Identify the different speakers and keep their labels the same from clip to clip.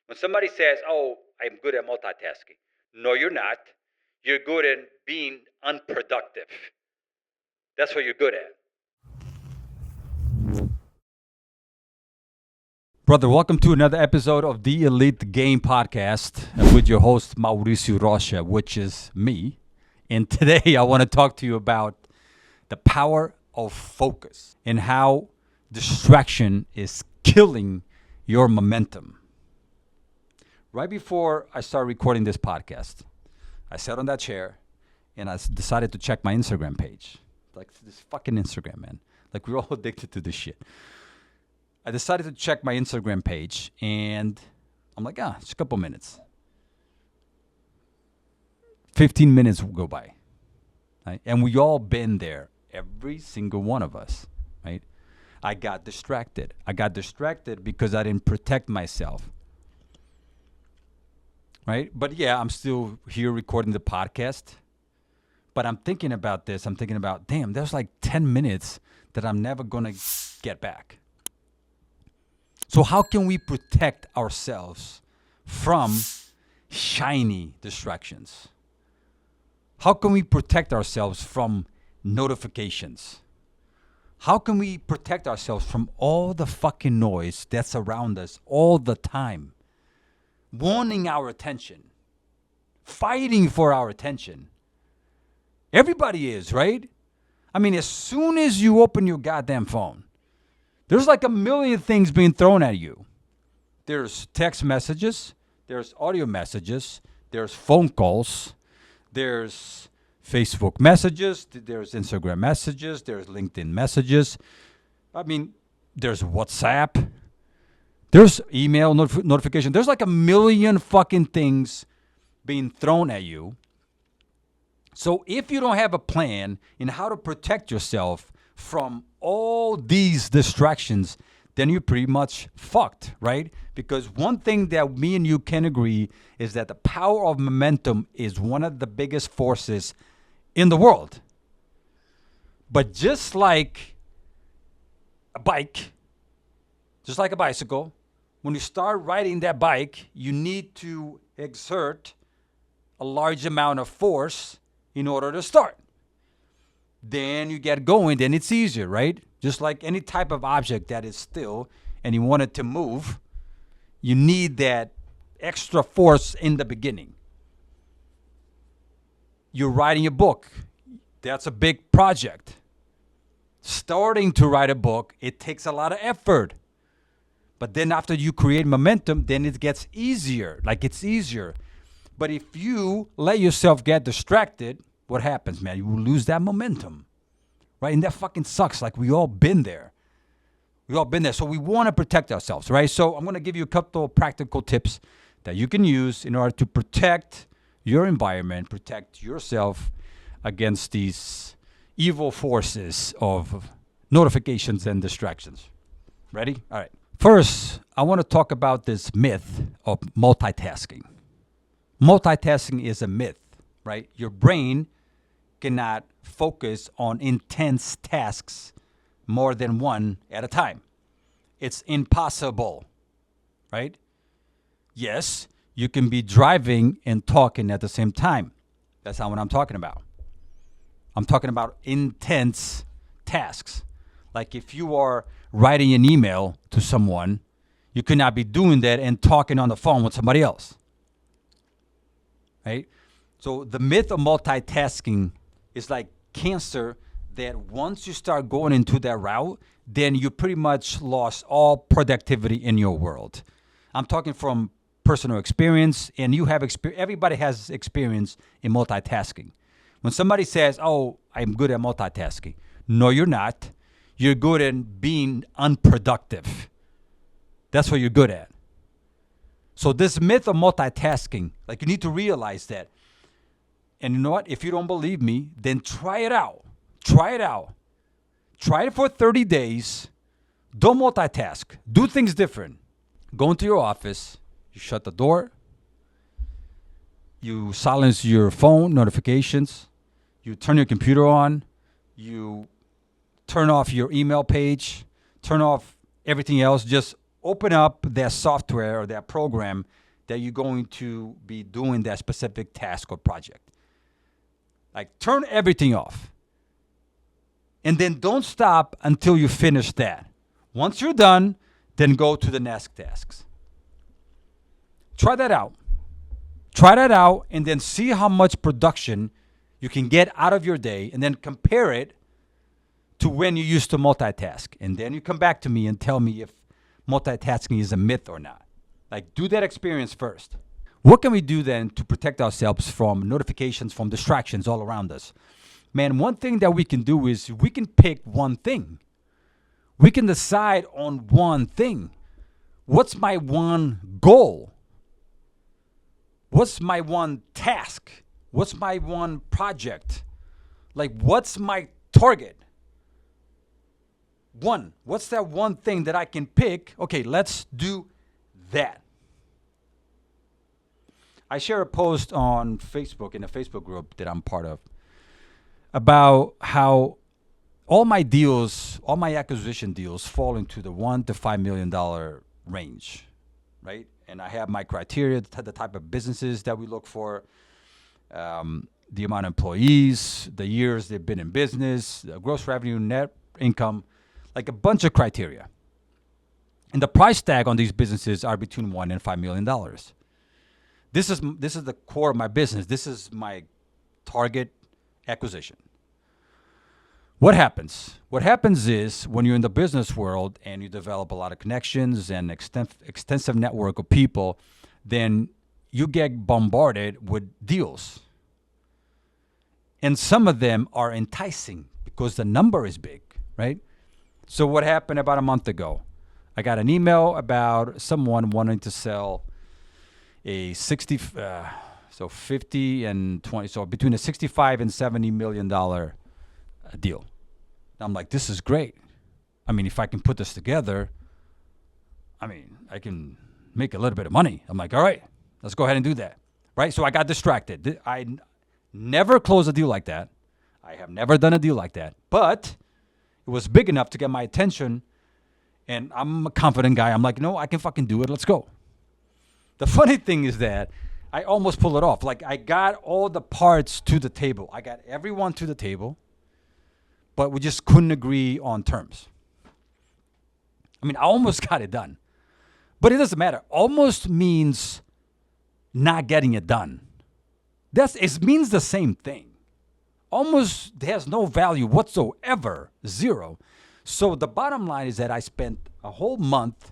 Speaker 1: When somebody says, oh, I'm good at multitasking. No, you're not. You're good at being unproductive. That's what you're good at. Brother, welcome to another episode of the Elite Game Podcast with your host, Mauricio Rocha, which is me. And today I want to talk to you about the power of focus and how distraction is killing your momentum. Right before I started recording this podcast, I sat on that chair and I decided to check my Instagram page. Like this fucking Instagram, man. Like we're all addicted to this shit. I decided to check my Instagram page and I'm like, just a couple minutes. 15 minutes will go by. Right? And we all been there, every single one of us, right? I got distracted. I got distracted because I didn't protect myself. Right? But yeah, I'm still here recording the podcast. But I'm thinking about this. I'm thinking about, damn, there's like 10 minutes that I'm never going to get back. So how can we protect ourselves from shiny distractions? How can we protect ourselves from notifications? How can we protect ourselves from all the fucking noise that's around us all the time? Wanting our attention, fighting for our attention. Everybody is, right? I mean, as soon as you open your goddamn phone, there's like a million things being thrown at you. There's text messages, there's audio messages, there's phone calls, there's Facebook messages, there's Instagram messages, there's LinkedIn messages. I mean, there's WhatsApp. There's email notification. There's like a million fucking things being thrown at you. So if you don't have a plan in how to protect yourself from all these distractions, then you're pretty much fucked, right? Because one thing that me and you can agree is that the power of momentum is one of the biggest forces in the world. But just like a bike, just like a bicycle, when you start riding that bike, you need to exert a large amount of force in order to start. Then you get going, then it's easier, right? Just like any type of object that is still and you want it to move, you need that extra force in the beginning. You're writing a book. That's a big project. Starting to write a book, it takes a lot of effort. But then after you create momentum, then it gets easier. Like it's easier. But if you let yourself get distracted, what happens, man? You will lose that momentum. Right? And that fucking sucks. Like we all been there. We all been there. So we want to protect ourselves, right? So I'm going to give you a couple of practical tips that you can use in order to protect your environment, protect yourself against these evil forces of notifications and distractions. Ready? All right. First, I want to talk about this myth of multitasking. Multitasking is a myth, right? Your brain cannot focus on intense tasks more than one at a time. It's impossible, right? Yes, you can be driving and talking at the same time. That's not what I'm talking about. I'm talking about intense tasks. Like if you are writing an email to someone, you could not be doing that and talking on the phone with somebody else. Right? So the myth of multitasking is like cancer that once you start going into that route, then you pretty much lost all productivity in your world. I'm talking from personal experience, and you have everybody has experience in multitasking. When somebody says, oh, I'm good at multitasking. No, you're not. You're good at being unproductive. That's what you're good at. So this myth of multitasking, like you need to realize that. And you know what? If you don't believe me, then try it out. Try it out. Try it for 30 days. Don't multitask. Do things different. Go into your office. You shut the door. You silence your phone notifications. You turn your computer on. You turn off your email page. Turn off everything else. Just open up that software or that program that you're going to be doing that specific task or project. Like, turn everything off. And then don't stop until you finish that. Once you're done, then go to the next tasks. Try that out. Try that out and then see how much production you can get out of your day, and then compare it to when you used to multitask. And then you come back to me and tell me if multitasking is a myth or not. Like, do that experience first. What can we do then to protect ourselves from notifications, from distractions all around us? Man, one thing that we can do is we can pick one thing. We can decide on one thing. What's my one goal? What's my one task? What's my one project? Like, what's my target? One. What's that one thing that I can pick? Okay, let's do that. I share a post on Facebook, in a Facebook group that I'm part of, about how all my deals, all my acquisition deals fall into the $1 to $5 million range, right? And I have my criteria, the type of businesses that we look for, the amount of employees, the years they've been in business, the gross revenue, net income, like a bunch of criteria. And the price tag on these businesses are between $1 and $5 million. This is the core of my business. This is my target acquisition. What happens? What happens is when you're in the business world and you develop a lot of connections and extensive network of people, then you get bombarded with deals. And some of them are enticing because the number is big, right? So what happened about a month ago? I got an email about someone wanting to sell a 50 and 20, so between a 65 and $70 million deal. I'm like, this is great. I mean, if I can put this together, I mean, I can make a little bit of money. I'm like, all right, let's go ahead and do that. Right? So I got distracted. I never close a deal like that. I have never done a deal like that. But it was big enough to get my attention. And I'm a confident guy. I'm like, no, I can fucking do it. Let's go. The funny thing is that I almost pulled it off. Like, I got all the parts to the table. I got everyone to the table. But we just couldn't agree on terms. I mean, I almost got it done. But it doesn't matter. Almost means not getting it done. It means the same thing. Almost has no value whatsoever. Zero. So the bottom line is that I spent a whole month,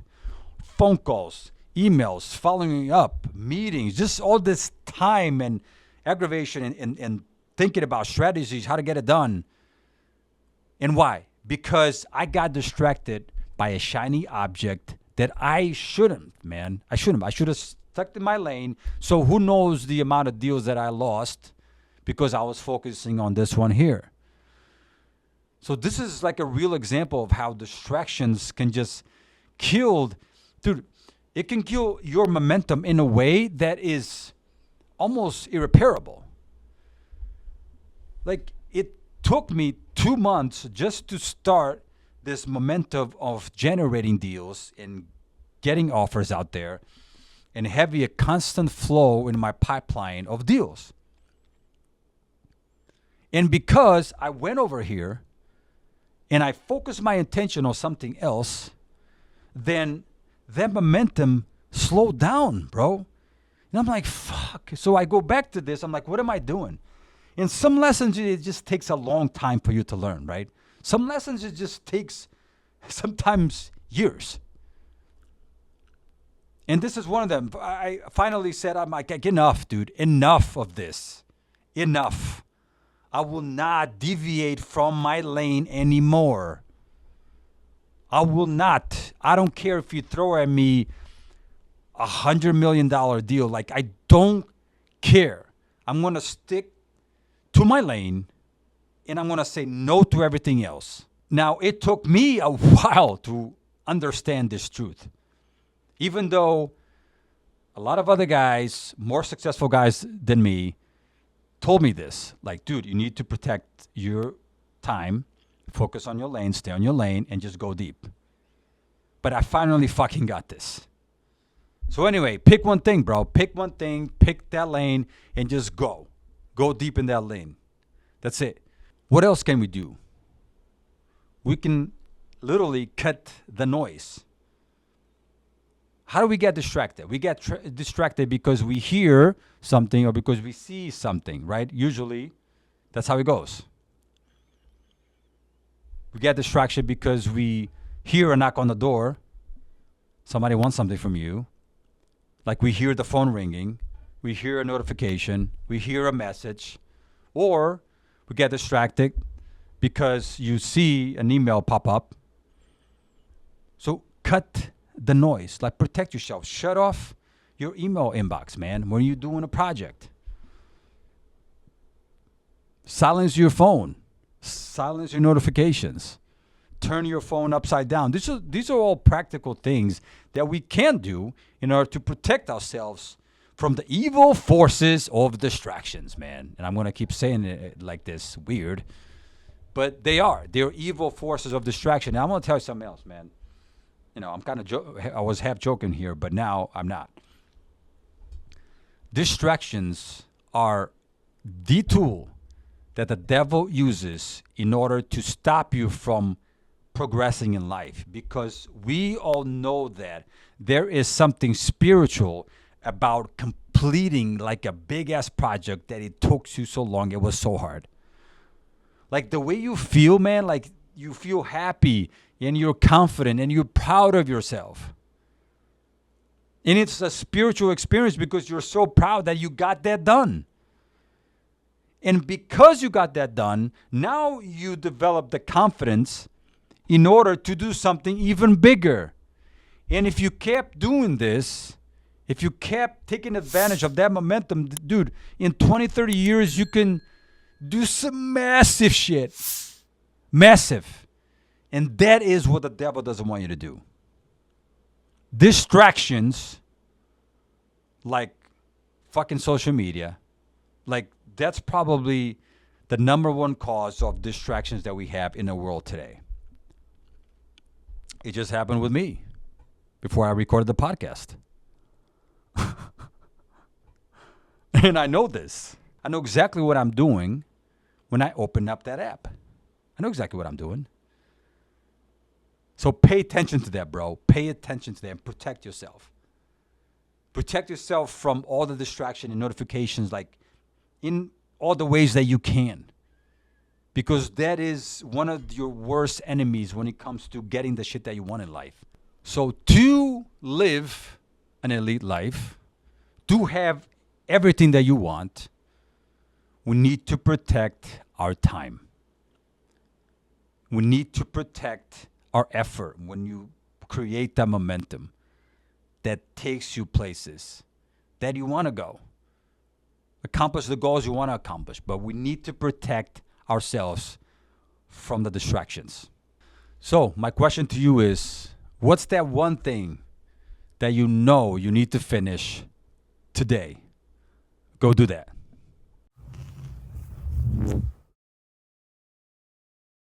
Speaker 1: phone calls, emails, following up, meetings, just all this time and aggravation and thinking about strategies, how to get it done. And why? Because I got distracted by a shiny object that I shouldn't, man. I shouldn't. I should have stuck in my lane. So who knows the amount of deals that I lost because I was focusing on this one here. So this is like a real example of how distractions can just kill, dude, it can kill your momentum in a way that is almost irreparable. Like, it took me 2 months just to start this momentum of generating deals and getting offers out there and having a constant flow in my pipeline of deals. And because I went over here and I focused my attention on something else, then that momentum slowed down, bro. And I'm like, fuck. So I go back to this. I'm like, what am I doing? In some lessons, it just takes a long time for you to learn, right? Some lessons, it just takes sometimes years. And this is one of them. I finally said, I'm like, enough, dude. Enough of this. Enough. I will not deviate from my lane anymore. I will not. I don't care if you throw at me $100 million deal. Like, I don't care. I'm going to stick to my lane and I'm going to say no to everything else. Now, it took me a while to understand this truth. Even though a lot of other guys, more successful guys than me, told me this. Like, dude, you need to protect your time, focus on your lane, stay on your lane, and just go deep. but I finally fucking got this. So anyway, pick one thing, bro. Pick one thing, pick that lane, and just go. Go deep in that lane. That's it. What else can we do? We can literally cut the noise. How do we get distracted? We get distracted because we hear something or because we see something, right? Usually, that's how it goes. We get distraction because we hear a knock on the door. Somebody wants something from you. Like we hear the phone ringing. We hear a notification. We hear a message. Or we get distracted because you see an email pop up. So cut the noise. Like protect yourself. Shut off your email inbox, man, when you're doing a project. Silence your phone. Silence your notifications. Turn your phone upside down. These are all practical things that we can do in order to protect ourselves from the evil forces of distractions, man. And I'm going to keep saying it like this, weird. But they are. They're evil forces of distraction. Now, I'm going to tell you something else, man. You know, I'm kind of I was half joking here, but now I'm not. Distractions are the tool that the devil uses in order to stop you from progressing in life, because we all know that there is something spiritual about completing like a big ass project that it took you so long. It was so hard. Like the way you feel, man, like you feel happy and you're confident and you're proud of yourself. And it's a spiritual experience because you're so proud that you got that done. And because you got that done, now you develop the confidence in order to do something even bigger. And if you kept doing this, if you kept taking advantage of that momentum, dude, in 20, 30 years, you can do some massive shit. Massive. And that is what the devil doesn't want you to do. Distractions, like fucking social media, like that's probably the number one cause of distractions that we have in the world today. It just happened with me before I recorded the podcast. And I know this. I know exactly what I'm doing when I open up that app. I know exactly what I'm doing. So pay attention to that, bro. Pay attention to that and protect yourself. Protect yourself from all the distraction and notifications, like in all the ways that you can. Because that is one of your worst enemies when it comes to getting the shit that you want in life. So to live an elite life, to have everything that you want, we need to protect our time. We need to protect our effort when you create that momentum that takes you places that you want to go. Accomplish the goals you want to accomplish, but we need to protect ourselves from the distractions. So my question to you is, what's that one thing that you know you need to finish today? Go do that.